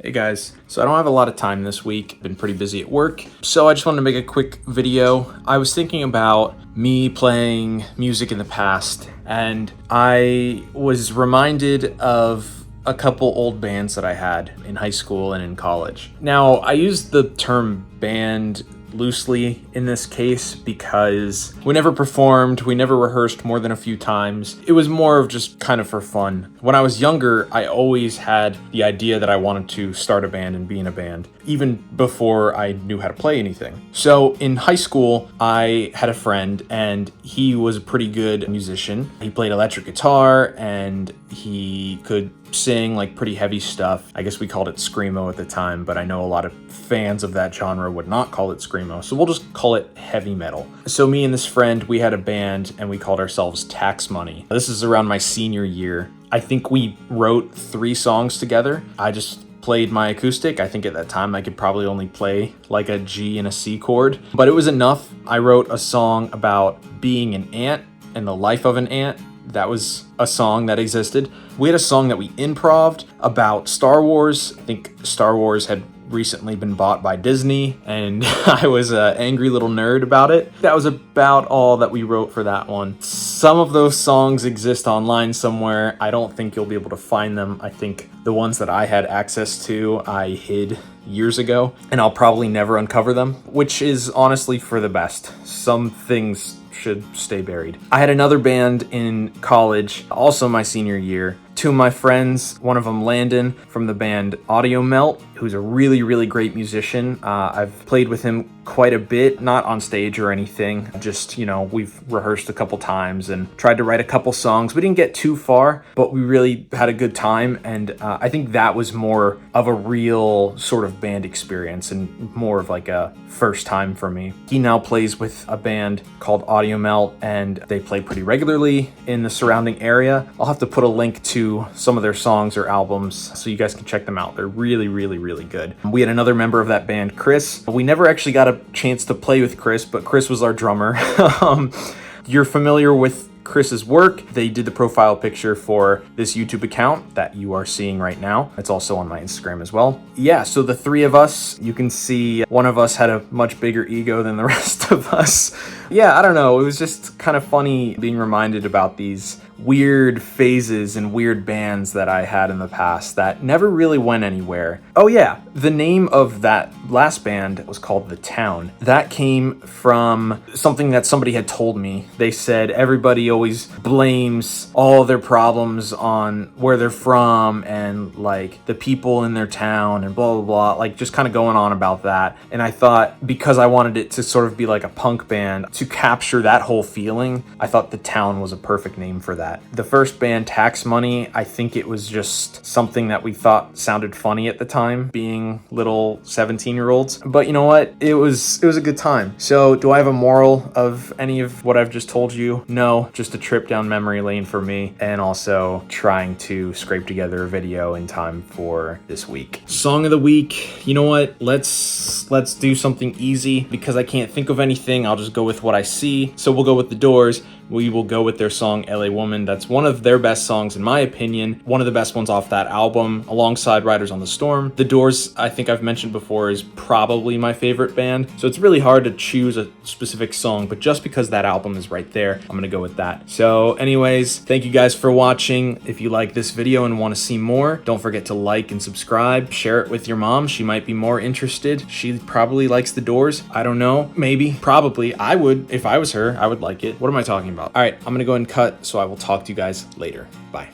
Hey guys, so I don't have a lot of time this week. Been pretty busy at work, so I just wanted to make a quick video. I was thinking about me playing music in the past, and I was reminded of a couple old bands that I had in high school and in college. Now, I use the term band loosely in this case because we never performed, we never rehearsed more than a few times. It was more of just kind of for fun. When I was younger, I always had the idea that I wanted to start a band and be in a band, even before I knew how to play anything. So in high school, I had a friend and he was a pretty good musician. He played electric guitar and he could sing like pretty heavy stuff. I guess we called it screamo at the time, but I know a lot of fans of that genre would not call it screamo, so we'll just call it heavy metal. So me and this friend, we had a band and we called ourselves Tax Money. This is around my senior year. I think we wrote 3 songs together. I just played my acoustic. I think at that time I could probably only play like a G and a C chord, but it was enough. I wrote a song about being an ant and the life of an ant. That was a song that existed. We had a song that we improv'd about Star Wars. I think Star Wars had recently been bought by Disney, and I was an angry little nerd about it. That was about all that we wrote for that one. Some of those songs exist online somewhere. I don't think you'll be able to find them. I think the ones that I had access to, I hid years ago, and I'll probably never uncover them, which is honestly for the best. Some things should stay buried. I had another band in college, also my senior year. 2 of my friends, one of them Landon from the band Audio Melt, who's a really, really great musician. I've played with him quite a bit, not on stage or anything. Just, we've rehearsed a couple times and tried to write a couple songs. We didn't get too far, but we really had a good time. And I think that was more of a real sort of band experience and more of like a first time for me. He now plays with a band called Audio Melt, and they play pretty regularly in the surrounding area. I'll have to put a link to some of their songs or albums so you guys can check them out. They're really, really, really good. We had another member of that band, Chris. We never actually got a chance to play with Chris, but Chris was our drummer. You're familiar with Chris's work. They did the profile picture for this YouTube account that you are seeing right now. It's also on my Instagram as well. Yeah, so the 3 of us, you can see one of us had a much bigger ego than the rest of us. Yeah, I don't know. It was just kind of funny being reminded about these weird phases and weird bands that I had in the past that never really went anywhere. Oh yeah, the name of that last band was called The Town. That came from something that somebody had told me. They said everybody always blames all their problems on where they're from and like the people in their town and blah, blah, blah, like just kind of going on about that. And I thought because I wanted it to sort of be like a punk band to capture that whole feeling, I thought The Town was a perfect name for that. The first band, Tax Money, I think it was just something that we thought sounded funny at the time, being little 17-year-olds. But you know what? It was a good time. So do I have a moral of any of what I've just told you? No, just a trip down memory lane for me, and also trying to scrape together a video in time for this week. Song of the week. You know what? Let's do something easy because I can't think of anything. I'll just go with what I see. So we'll go with The Doors. We will go with their song LA Woman. That's one of their best songs in my opinion. One of the best ones off that album alongside Riders on the Storm. The Doors, I think I've mentioned before, is probably my favorite band. So it's really hard to choose a specific song, but just because that album is right there, I'm gonna go with that. So anyways, thank you guys for watching. If you like this video and want to see more, don't forget to like and subscribe. Share it with your mom. She might be more interested. She probably likes The Doors. I don't know. Maybe. Probably. I would. If I was her, I would like it. What am I talking about? All right, I'm gonna go ahead and cut, so I will talk to you guys later. Bye.